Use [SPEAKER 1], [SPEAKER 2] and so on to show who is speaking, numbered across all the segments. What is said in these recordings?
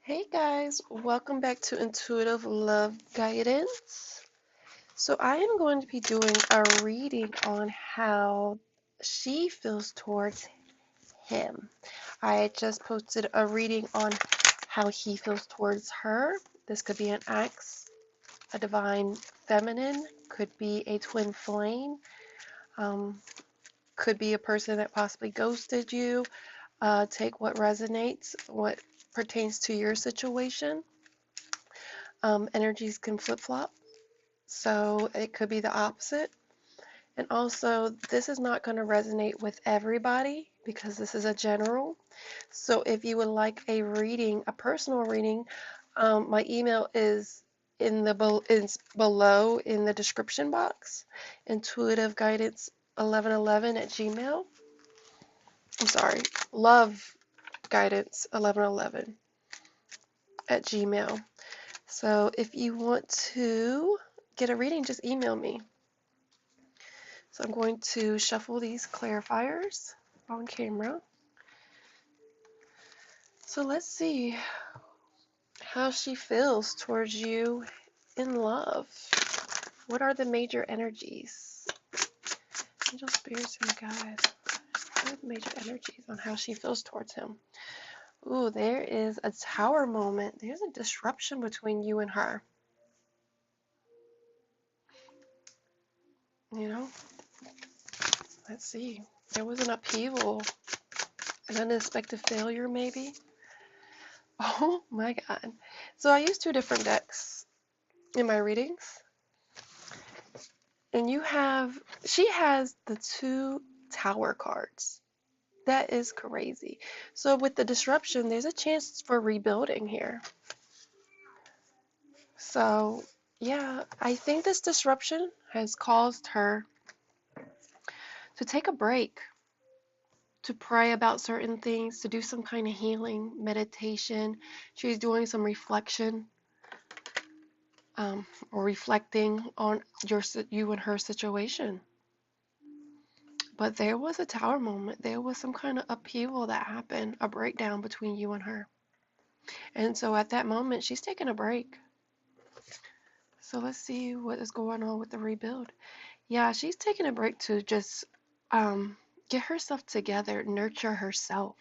[SPEAKER 1] Hey guys, welcome back to Intuitive Love Guidance. So, I am going to be doing a reading on how she feels towards him. I just posted a reading on how he feels towards her. This could be an ex, a divine feminine, could be a twin flame, um, could be a person that possibly ghosted you. Take what resonates, what pertains to your situation. Energies can flip-flop, so it could be the opposite. And also, this is not going to resonate with everybody because this is a general. So if you would like a reading, a personal reading, my email is below in the description box. Intuitiveguidance1111 at Gmail. I'm sorry, loveguidance1111 at Gmail. So if you want to get a reading, just email me. So I'm going to shuffle these clarifiers on camera. So let's see how she feels towards you in love. What are the major energies? Angel, spirits, and guides. What are the major energies on how she feels towards him? Ooh, there is a tower moment. There's a disruption between you and her. You know, let's see. There was an upheaval, an unexpected failure, maybe. Oh my God. So I use two different decks in my readings. And she has the two tower cards. That is crazy. So with the disruption, there's a chance for rebuilding here. So yeah, I think this disruption has caused her to take a break, to pray about certain things, to do some kind of healing, meditation. She's doing some reflection, or reflecting on you and her situation. But there was a tower moment. There was some kind of upheaval that happened, a breakdown between you and her. And so at that moment, she's taking a break. So let's see what is going on with the rebuild. Yeah, she's taking a break to just get herself together, nurture herself.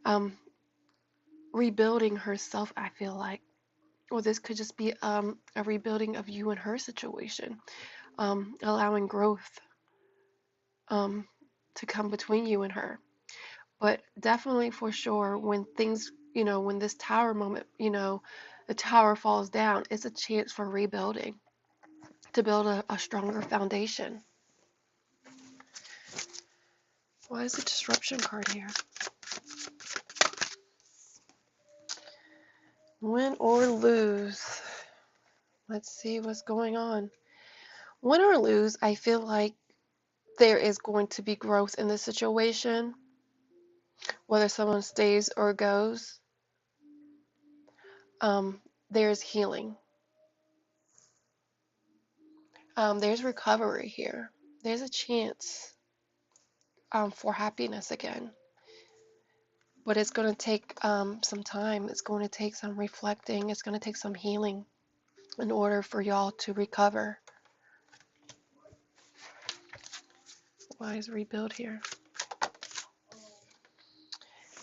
[SPEAKER 1] Um, Rebuilding herself, I feel like. Or this could just be a rebuilding of you and her situation, allowing growth to come between you and her. But definitely for sure, when things, when this tower moment, the tower falls down, it's a chance for rebuilding, to build a stronger foundation. Why is the disruption card here? Win or lose. Let's see what's going on. Win or lose, I feel like there is going to be growth in the situation, whether someone stays or goes. There's healing. There's recovery here. There's a chance for happiness again. But it's going to take some time. It's going to take some reflecting. It's going to take some healing in order for y'all to recover. Why is rebuild here?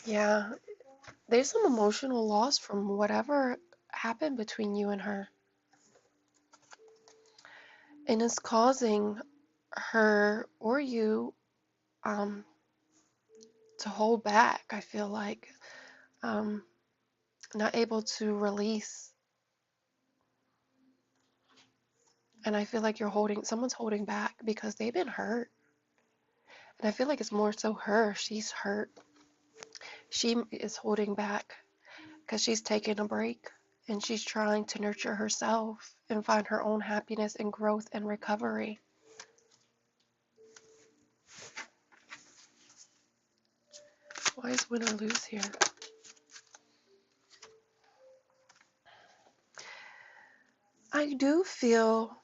[SPEAKER 1] Yeah, there's some emotional loss from whatever happened between you and her. And it's causing her or you to hold back, I feel like. Not able to release. And I feel like someone's holding back because they've been hurt. And I feel like it's more so her. She's hurt. She is holding back because she's taking a break and she's trying to nurture herself and find her own happiness and growth and recovery. Why is win or lose here? I do feel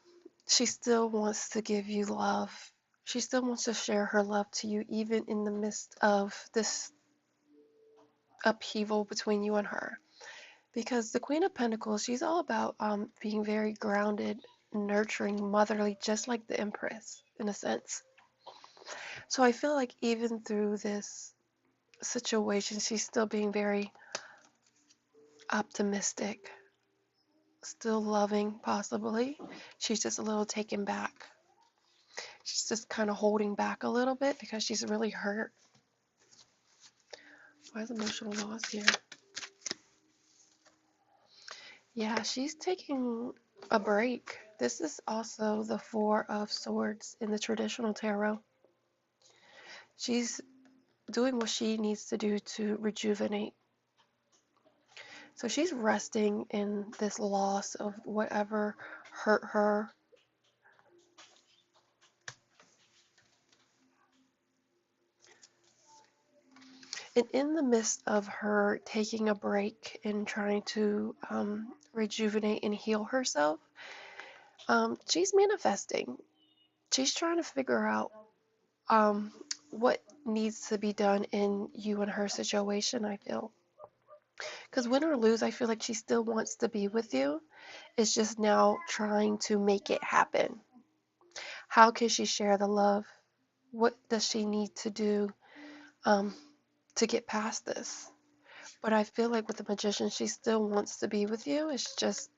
[SPEAKER 1] she still wants to give you love. She still wants to share her love to you, even in the midst of this upheaval between you and her. Because the Queen of Pentacles, she's all about being very grounded, nurturing, motherly, just like the Empress, in a sense. So I feel like even through this situation, she's still being very optimistic, still loving, possibly. She's just a little taken back. She's just kind of holding back a little bit because she's really hurt. Why is emotional loss here? Yeah, she's taking a break. This is also the Four of Swords in the traditional tarot. She's doing what she needs to do to rejuvenate. So she's resting in this loss of whatever hurt her. And in the midst of her taking a break and trying to rejuvenate and heal herself, she's manifesting. She's trying to figure out um, what needs to be done in you and her situation, I feel. Because win or lose, I feel like she still wants to be with you. It's just now trying to make it happen. How can she share the love? What does she need to do um, to get past this? But I feel like with the Magician, she still wants to be with you. It's just,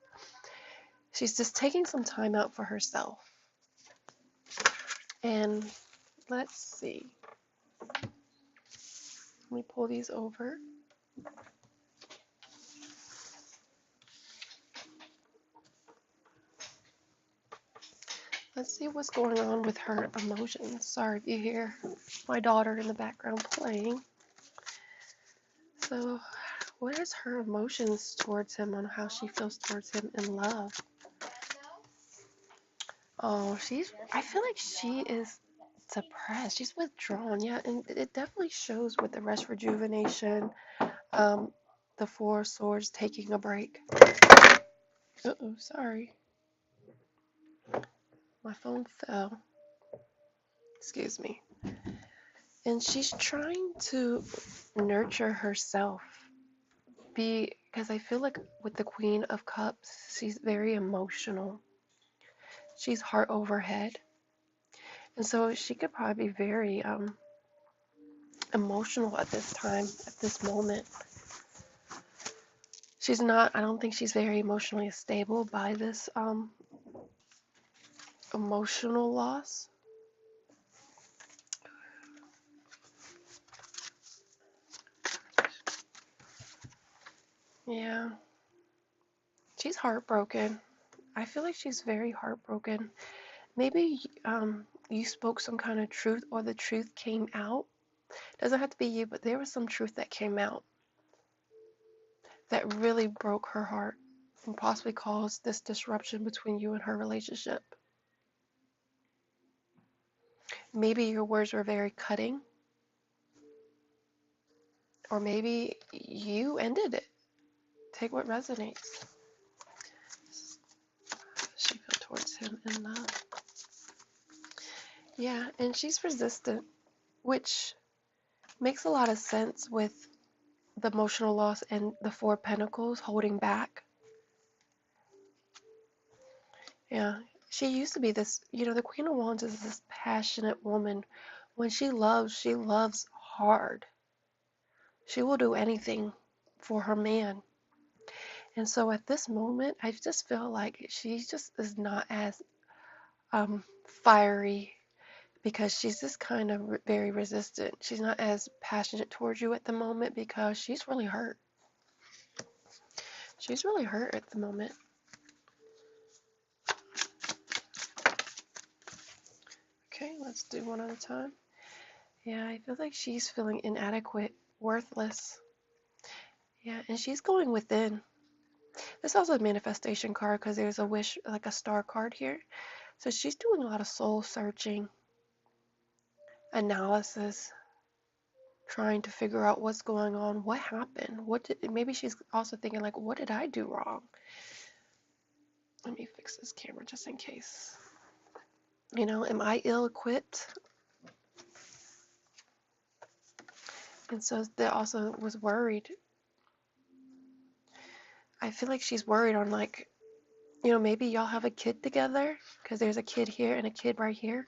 [SPEAKER 1] she's just taking some time out for herself. And let's see. Let me pull these over. Let's see what's going on with her emotions. Sorry if you hear my daughter in the background playing. So, what is her emotions towards him, on how she feels towards him in love? Oh, I feel like she is suppressed. She's withdrawn. Yeah, and it definitely shows with the rest rejuvenation, um, the Four of Swords taking a break. Uh-oh, sorry. My phone fell. Excuse me. And she's trying to nurture herself. Because I feel like with the Queen of Cups, she's very emotional. She's heart over head. And so she could probably be very emotional at this time, at this moment. She's not, I don't think she's very emotionally stable by this emotional loss. Yeah. She's heartbroken. I feel like she's very heartbroken. Maybe you spoke some kind of truth, or the truth came out. Doesn't have to be you, but there was some truth that came out that really broke her heart and possibly caused this disruption between you and her relationship. Maybe your words were very cutting, or maybe you ended it. Take what resonates. She felt towards him in love. Yeah, and she's resistant, which makes a lot of sense with the emotional loss and the Four of Pentacles holding back. Yeah, she used to be this, the Queen of Wands is this passionate woman. When she loves hard. She will do anything for her man. And so at this moment, I just feel like she just is not as fiery, because she's just kind of very resistant. She's not as passionate towards you at the moment because she's really hurt. She's really hurt at the moment. Okay, let's do one at a time. Yeah, I feel like she's feeling inadequate, worthless. Yeah, and she's going within. This is also a manifestation card because there's a wish, like a star card here. So she's doing a lot of soul searching, analysis, trying to figure out what's going on, what happened, maybe she's also thinking like, what did I do wrong? Let me fix this camera just in case. Am I ill-equipped? And so they also was worried. I feel like she's worried on like, maybe y'all have a kid together because there's a kid here and a kid right here.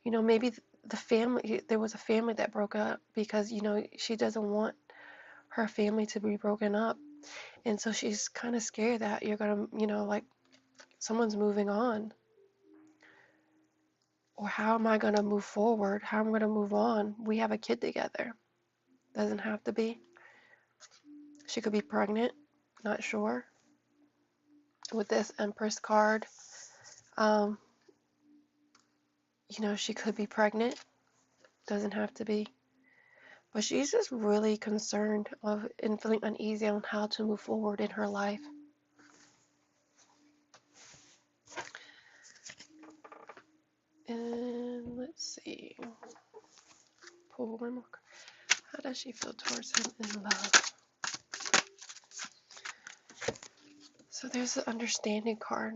[SPEAKER 1] Maybe the family, there was a family that broke up because, she doesn't want her family to be broken up. And so she's kind of scared that you're going to, like someone's moving on. Or how am I going to move forward? How am I going to move on? We have a kid together. Doesn't have to be. She could be pregnant, not sure. With this Empress card, um, she could be pregnant. Doesn't have to be. But she's just really concerned of and feeling uneasy on how to move forward in her life. And let's see. Pull one more. How does she feel towards him in love? So there's the understanding card.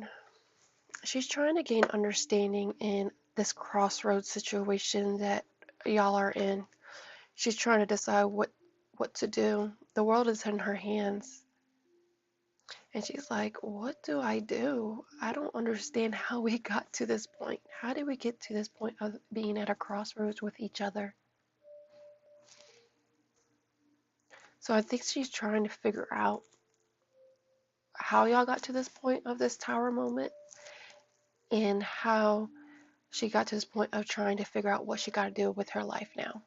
[SPEAKER 1] She's trying to gain understanding in this crossroads situation that y'all are in. She's trying to decide what to do. The world is in her hands. And she's like, what do? I don't understand how we got to this point. How did we get to this point of being at a crossroads with each other? So I think she's trying to figure out how y'all got to this point of this tower moment and how she got to this point of trying to figure out what she got to do with her life now.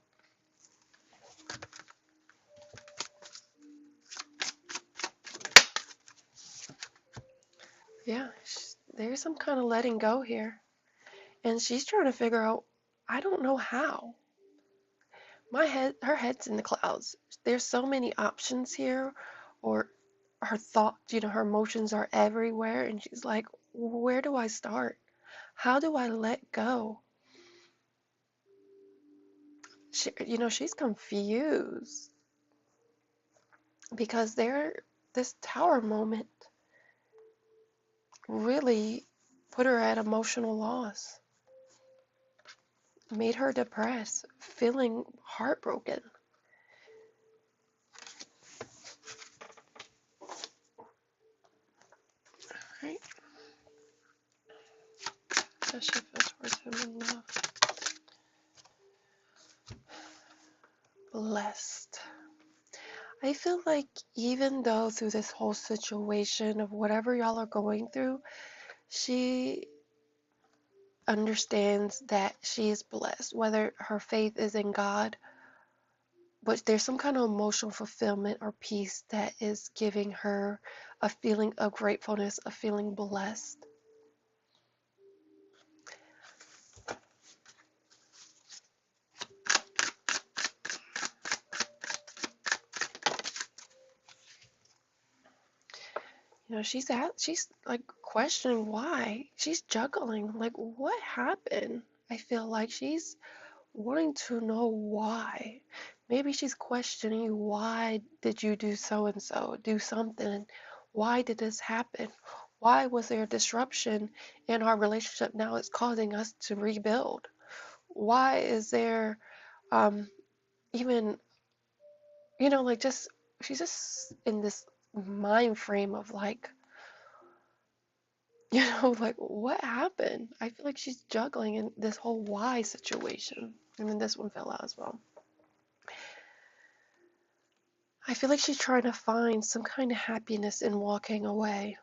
[SPEAKER 1] Yeah, there's some kind of letting go here. And she's trying to figure out, I don't know how. Her head's in the clouds. There's so many options here, or her thoughts, her emotions are everywhere. And she's like, where do I start? How do I let go? She's confused because this tower moment really put her at emotional loss, made her depressed, feeling heartbroken. Right? Does she feel towards him in love? Blessed. I feel like even though through this whole situation of whatever y'all are going through, she understands that she is blessed, whether her faith is in God, but there's some kind of emotional fulfillment or peace that is giving her a feeling of gratefulness, a feeling blessed. She's like questioning why. She's juggling. Like, what happened? I feel like she's wanting to know why. Maybe she's questioning, why did you do so and so, do something? Why did this happen? Why was there a disruption in our relationship? Now it's causing us to rebuild. Why is there even, like she's just in this mind frame of like, like what happened? I feel like she's juggling in this whole why situation. And then this one fell out as well. I feel like she's trying to find some kind of happiness in walking away.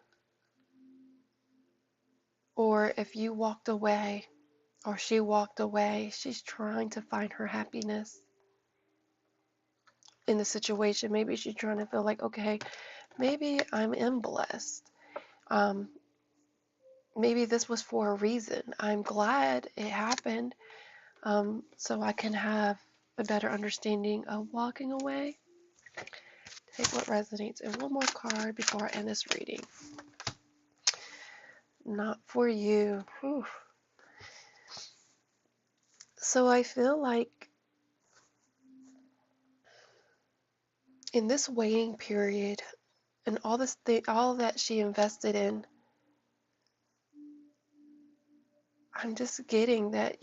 [SPEAKER 1] Or if you walked away or she walked away, she's trying to find her happiness in the situation. Maybe she's trying to feel like, okay, maybe I'm blessed. Um, maybe this was for a reason. I'm glad it happened, so I can have a better understanding of walking away. Take what resonates. And one more card before I end this reading. Not for you. Whew. So I feel like in this waiting period and all that she invested in, I'm just getting that,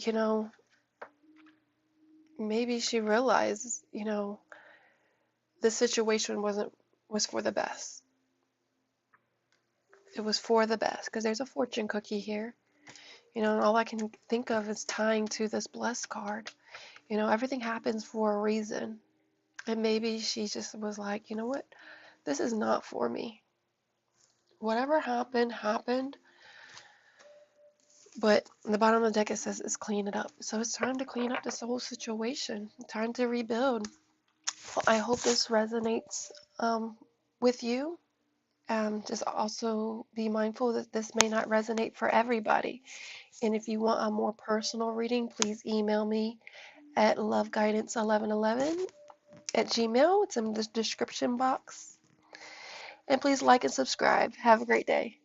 [SPEAKER 1] maybe she realized, the situation was for the best. It was for the best because there's a fortune cookie here. And all I can think of is tying to this blessed card. Everything happens for a reason. And maybe she just was like, you know what? This is not for me. Whatever happened, happened. But in the bottom of the deck, it says it's clean it up. So it's time to clean up this whole situation. Time to rebuild. Well, I hope this resonates with you. Just also be mindful that this may not resonate for everybody. And if you want a more personal reading, please email me at loveguidance1111 @gmail.com. It's in the description box. And please like and subscribe. Have a great day.